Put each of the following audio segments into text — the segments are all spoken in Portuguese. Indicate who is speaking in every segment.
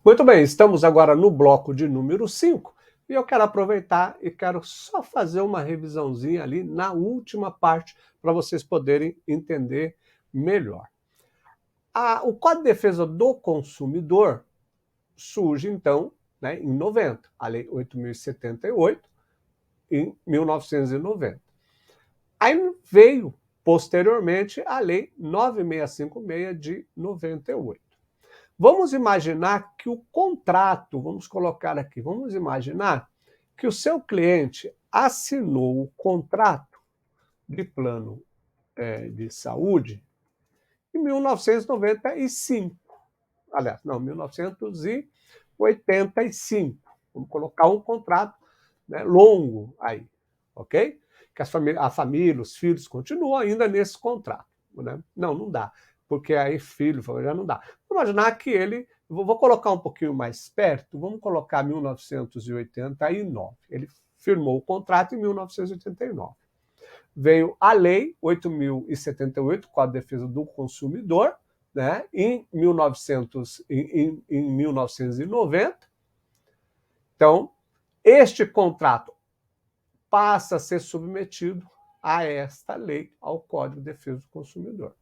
Speaker 1: Muito bem, estamos agora no bloco de número 5 e eu quero aproveitar e quero só fazer uma revisãozinha ali na última parte para vocês poderem entender melhor. O Código de Defesa do Consumidor surge, então, né, em 90, a Lei 8.078, em 1990. Aí veio, posteriormente, a Lei 9.656 de 98. Vamos imaginar que o contrato, vamos colocar aqui, vamos imaginar que o seu cliente assinou o contrato de plano de saúde em 1995. Aliás, não, 1985. Vamos colocar um contrato, né, longo aí, ok? Que a família, os filhos continuam ainda nesse contrato. Né? Não dá, porque aí filho já não dá. Vamos imaginar que ele, vou colocar um pouquinho mais perto, vamos colocar 1989. Ele firmou o contrato em 1989. Veio a Lei 8.078, Código de Defesa do Consumidor, né, em 1990. Então, este contrato passa a ser submetido a esta lei, ao Código de Defesa do Consumidor.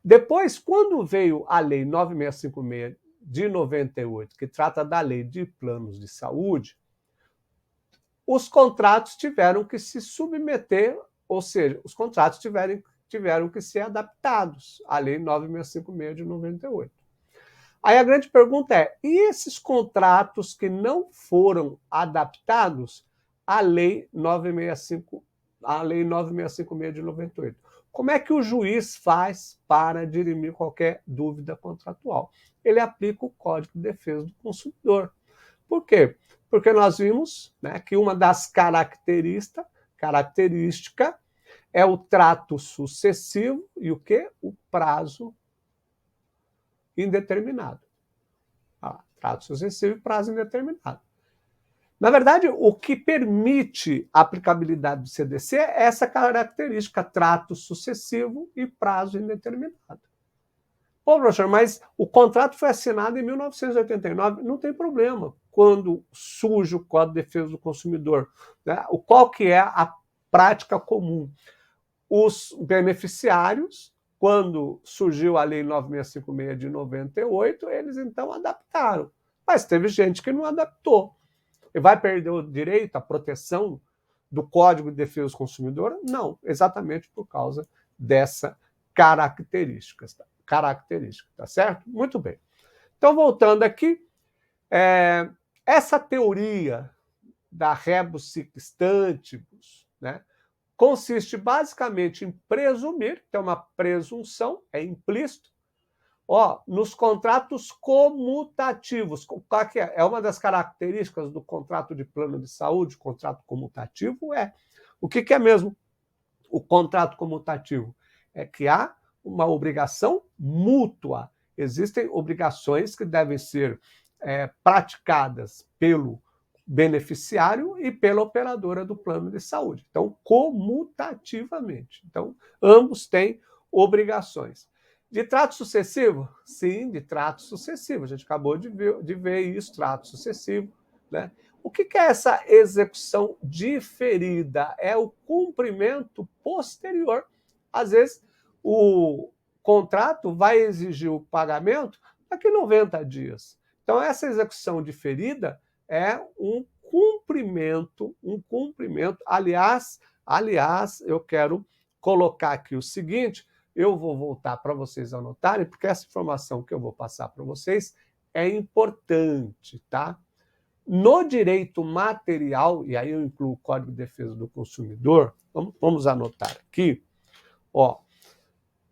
Speaker 1: Depois, quando veio a Lei 9.656 de 98, que trata da Lei de Planos de Saúde, os contratos tiveram que se submeter, ou seja, os contratos tiveram que ser adaptados à Lei 9.656 de 98. Aí a grande pergunta é, e esses contratos que não foram adaptados à Lei 9.656 de 98? Como é que o juiz faz para dirimir qualquer dúvida contratual? Ele aplica o Código de Defesa do Consumidor. Por quê? Porque nós vimos, né, que uma das características é o trato sucessivo e o quê? O prazo indeterminado. Trato sucessivo e prazo indeterminado. Na verdade, o que permite a aplicabilidade do CDC é essa característica, trato sucessivo e prazo indeterminado. Pô, professor, mas o contrato foi assinado em 1989, não tem problema. Quando surge o Código de Defesa do Consumidor, né? Qual que é a prática comum? Os beneficiários, quando surgiu a Lei 9.656 de 98, eles então adaptaram. Mas teve gente que não adaptou. E vai perder o direito à proteção do Código de Defesa do Consumidor? Não, exatamente por causa dessa característica, tá certo? Muito bem. Então, voltando aqui, essa teoria da rebus sic stantibus, né, consiste basicamente em presumir, que é uma presunção, é implícito, nos contratos comutativos. Qual que é? É uma das características do contrato de plano de saúde, contrato comutativo é. O que é mesmo o contrato comutativo? É que há uma obrigação mútua. Existem obrigações que devem ser praticadas pelo beneficiário e pela operadora do plano de saúde. Então, comutativamente. Então, ambos têm obrigações. De trato sucessivo? Sim, de trato sucessivo. A gente acabou de ver isso, trato sucessivo. Né? O que é essa execução diferida? É o cumprimento posterior. Às vezes, o contrato vai exigir o pagamento daqui a 90 dias. Então, essa execução diferida é um cumprimento. Aliás, eu quero colocar aqui o seguinte, eu vou voltar para vocês anotarem, porque essa informação que eu vou passar para vocês é importante, tá? No direito material, e aí eu incluo o Código de Defesa do Consumidor, vamos anotar aqui,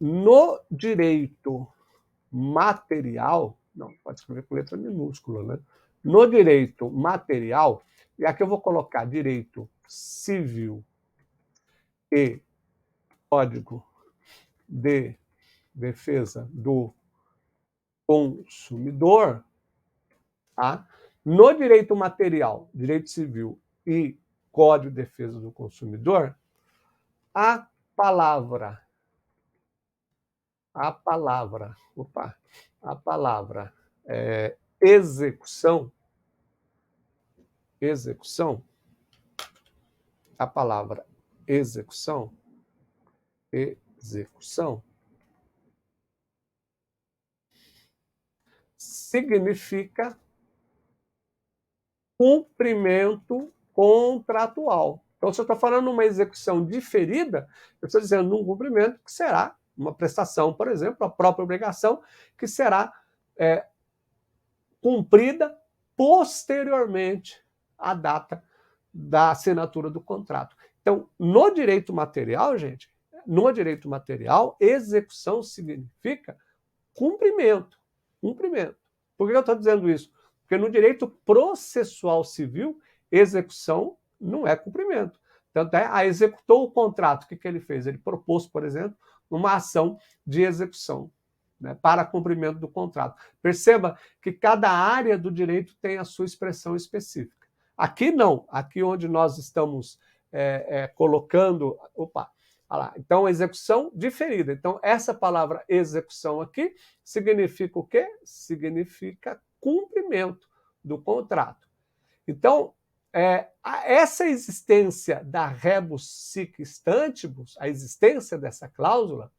Speaker 1: no direito material, não, pode escrever com letra minúscula, né? No direito material, e aqui eu vou colocar direito civil e Código de Defesa do Consumidor, tá? No direito material, direito civil e Código de Defesa do Consumidor, a palavra execução, a palavra execução, significa cumprimento contratual. Então, se eu estou falando uma execução diferida, eu estou dizendo um cumprimento que será uma prestação, por exemplo, a própria obrigação, que será cumprida posteriormente à data da assinatura do contrato. Então, no direito material, gente, execução significa cumprimento. Por que eu estou dizendo isso? Porque no direito processual civil, execução não é cumprimento. Tanto é, executou o contrato, o que ele fez? Ele propôs, por exemplo, uma ação de execução, né, para cumprimento do contrato. Perceba que cada área do direito tem a sua expressão específica. Aqui não, aqui onde nós estamos colocando... Opa! Então, execução diferida. Então, essa palavra execução aqui significa o quê? Significa cumprimento do contrato. Então, essa existência da rebus sic stantibus, a existência dessa cláusula,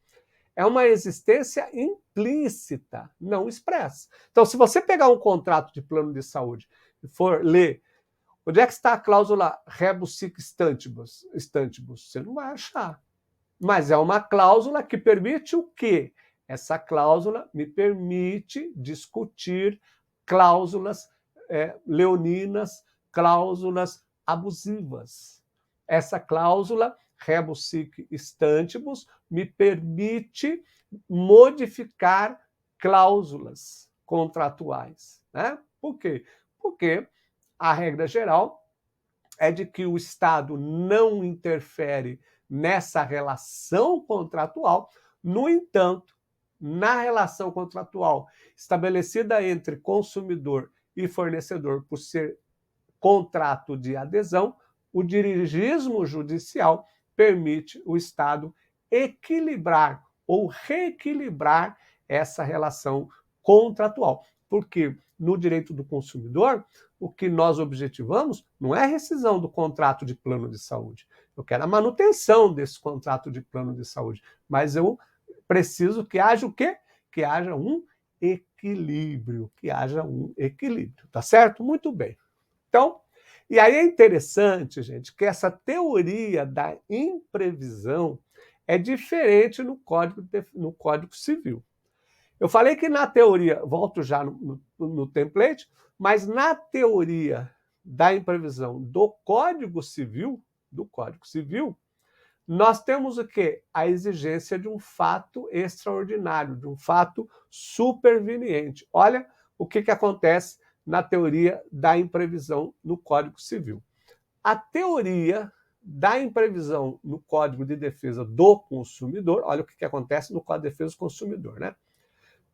Speaker 1: é uma existência implícita, não expressa. Então, se você pegar um contrato de plano de saúde e for ler, onde é que está a cláusula rebus sic stantibus? Você não vai achar. Mas é uma cláusula que permite o quê? Essa cláusula me permite discutir cláusulas leoninas, cláusulas abusivas. Essa cláusula, rebus sic stantibus, me permite modificar cláusulas contratuais, né? Por quê? Porque a regra geral é de que o Estado não interfere nessa relação contratual. No entanto, na relação contratual estabelecida entre consumidor e fornecedor por ser contrato de adesão, o dirigismo judicial permite o Estado equilibrar ou reequilibrar essa relação contratual. Porque no direito do consumidor, o que nós objetivamos não é a rescisão do contrato de plano de saúde. Eu quero a manutenção desse contrato de plano de saúde, mas eu preciso que haja o quê? Que haja um equilíbrio, tá certo? Muito bem. Então, e aí é interessante, gente, que essa teoria da imprevisão é diferente no Código Civil. Eu falei que na teoria, volto já no template, mas na teoria da imprevisão do Código Civil, nós temos o quê? A exigência de um fato extraordinário, de um fato superveniente. Olha o que acontece na teoria da imprevisão no Código Civil. A teoria da imprevisão no Código de Defesa do Consumidor, olha o que acontece no Código de Defesa do Consumidor, né?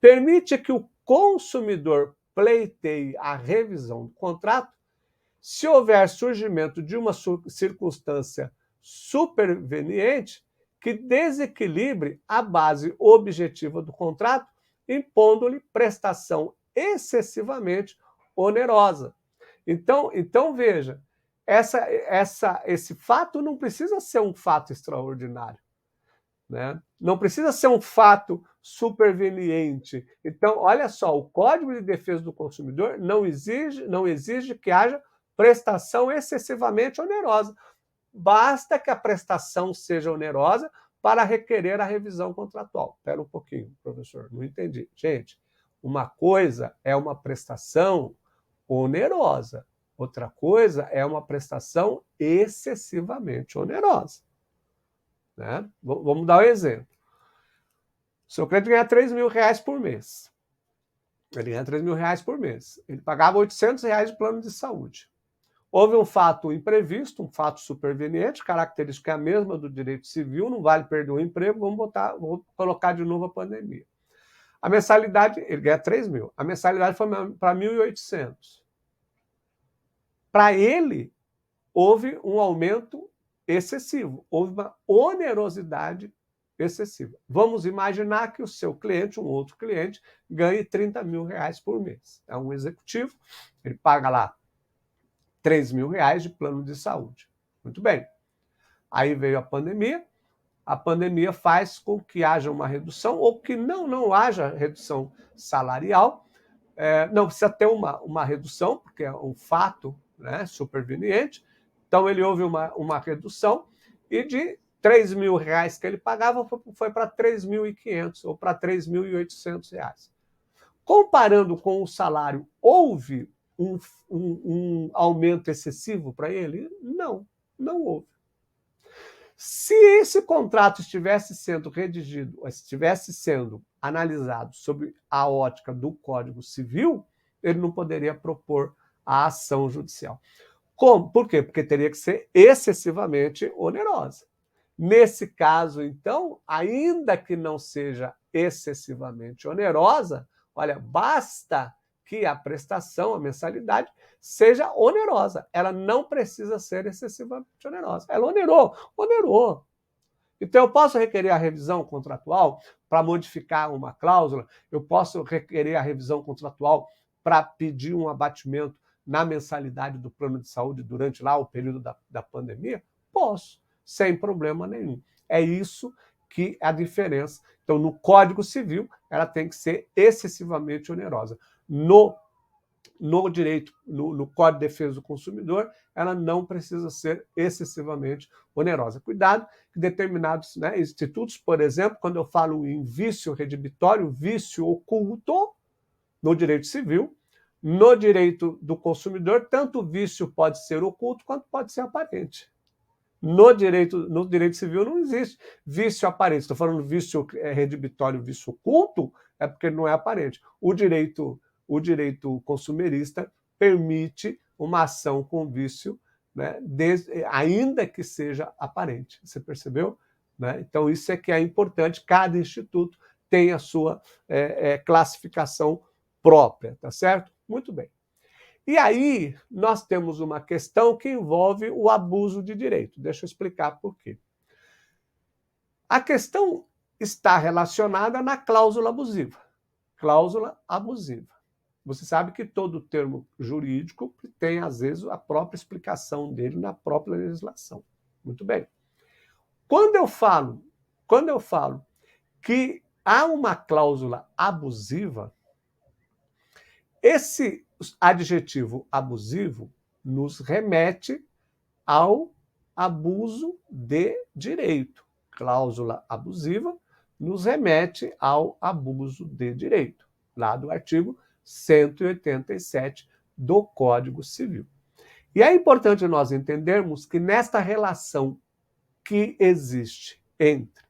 Speaker 1: Permite que o consumidor pleiteie a revisão do contrato se houver surgimento de uma circunstância superveniente que desequilibre a base objetiva do contrato, impondo-lhe prestação excessivamente onerosa. Então veja, esse fato não precisa ser um fato extraordinário, né? Não precisa ser um fato superveniente. Então, olha só, o Código de Defesa do Consumidor não exige que haja prestação excessivamente onerosa. Basta que a prestação seja onerosa para requerer a revisão contratual. Espera um pouquinho, professor, não entendi. Gente, uma coisa é uma prestação onerosa, outra coisa é uma prestação excessivamente onerosa, né? Vamos dar um exemplo. O seu cliente ganha R$3.000 por mês. Ele ganha R$3.000 por mês. Ele pagava R$800 de plano de saúde. Houve um fato imprevisto, um fato superveniente, característica é a mesma do direito civil, não vale perder o emprego, vamos colocar de novo a pandemia. A mensalidade, ele ganha R$3.000, a mensalidade foi para R$1.800. Para ele, houve um aumento excessivo, houve uma onerosidade excessiva. Vamos imaginar que o seu cliente, um outro cliente, ganhe R$30 mil por mês. É um executivo, ele paga lá R$3 mil de plano de saúde. Muito bem. Aí veio a pandemia faz com que haja uma redução ou que não haja redução salarial. Não precisa ter uma redução, porque é um fato, né, superveniente. Então, ele houve uma redução e de R$3 mil que ele pagava foi para R$3.500 ou para R$3.800. Comparando com o salário, houve um aumento excessivo para ele? Não houve. Se esse contrato estivesse sendo redigido, estivesse sendo analisado sob a ótica do Código Civil, ele não poderia propor a ação judicial. Como? Por quê? Porque teria que ser excessivamente onerosa. Nesse caso, então, ainda que não seja excessivamente onerosa, olha, basta que a prestação, a mensalidade, seja onerosa. Ela não precisa ser excessivamente onerosa. Ela onerou. Então, eu posso requerer a revisão contratual para modificar uma cláusula, eu posso requerer a revisão contratual para pedir um abatimento na mensalidade do plano de saúde durante lá o período da pandemia? Posso, sem problema nenhum. É isso que é a diferença. Então, no Código Civil, ela tem que ser excessivamente onerosa. No direito, no Código de Defesa do Consumidor, ela não precisa ser excessivamente onerosa. Cuidado que determinados, né, institutos, por exemplo, quando eu falo em vício redibitório, vício oculto, no direito civil, no direito do consumidor, tanto o vício pode ser oculto quanto pode ser aparente. No direito civil não existe vício aparente. Estou falando vício redibitório, vício oculto, é porque não é aparente. O direito consumerista permite uma ação com vício, né, ainda que seja aparente. Você percebeu? Né? Então, isso é que é importante. Cada instituto tem a sua classificação própria, tá certo? Muito bem. E aí, nós temos uma questão que envolve o abuso de direito. Deixa eu explicar por quê. A questão está relacionada na cláusula abusiva. Cláusula abusiva. Você sabe que todo termo jurídico tem, às vezes, a própria explicação dele na própria legislação. Muito bem. Quando eu falo que há uma cláusula abusiva, esse adjetivo abusivo nos remete ao abuso de direito. Cláusula abusiva nos remete ao abuso de direito, lá do artigo 187 do Código Civil. E é importante nós entendermos que nesta relação que existe entre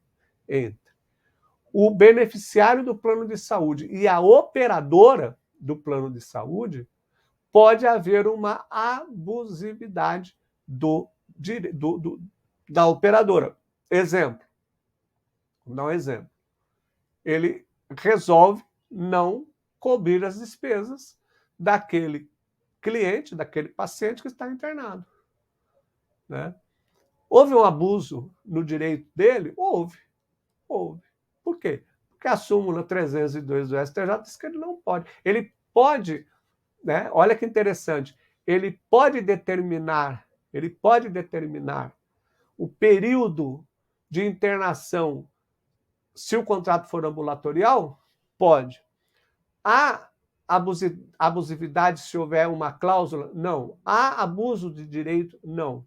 Speaker 1: o beneficiário do plano de saúde e a operadora do plano de saúde, pode haver uma abusividade da operadora. Exemplo. Vou dar um exemplo. Ele resolve não cobrir as despesas daquele cliente, daquele paciente que está internado. Né? Houve um abuso no direito dele? Houve. Por quê? Porque a súmula 302 do STJ diz que ele não pode. Ele pode, né? Olha que interessante, ele pode determinar o período de internação se o contrato for ambulatorial? Pode. Há abusividade se houver uma cláusula? Não. Há abuso de direito? Não.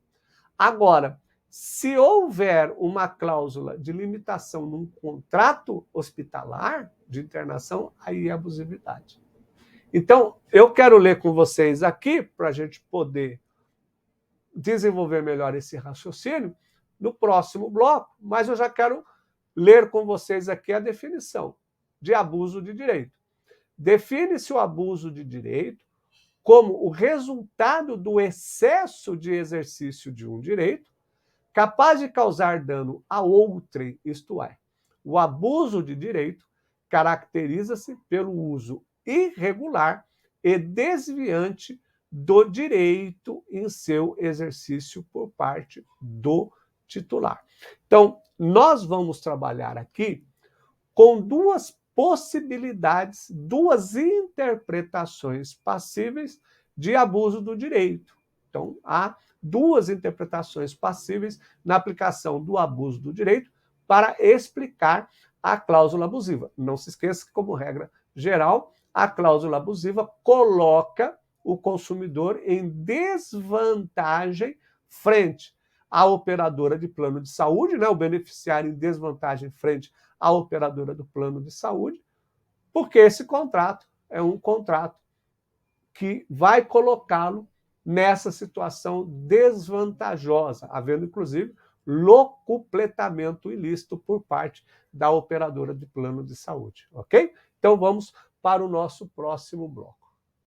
Speaker 1: Agora, se houver uma cláusula de limitação num contrato hospitalar de internação, aí é abusividade. Então, eu quero ler com vocês aqui, para a gente poder desenvolver melhor esse raciocínio, no próximo bloco, mas eu já quero ler com vocês aqui a definição de abuso de direito. Define-se o abuso de direito como o resultado do excesso de exercício de um direito capaz de causar dano a outrem, isto é, o abuso de direito caracteriza-se pelo uso irregular e desviante do direito em seu exercício por parte do titular. Então, nós vamos trabalhar aqui com duas possibilidades, duas interpretações passíveis de abuso do direito. Então, há duas interpretações passíveis na aplicação do abuso do direito para explicar a cláusula abusiva. Não se esqueça que, como regra geral, a cláusula abusiva coloca o consumidor em desvantagem frente à operadora de plano de saúde, né, o beneficiário em desvantagem frente à operadora do plano de saúde, porque esse contrato é um contrato que vai colocá-lo nessa situação desvantajosa, havendo, inclusive, locupletamento ilícito por parte da operadora de plano de saúde, ok? Então, vamos para o nosso próximo bloco.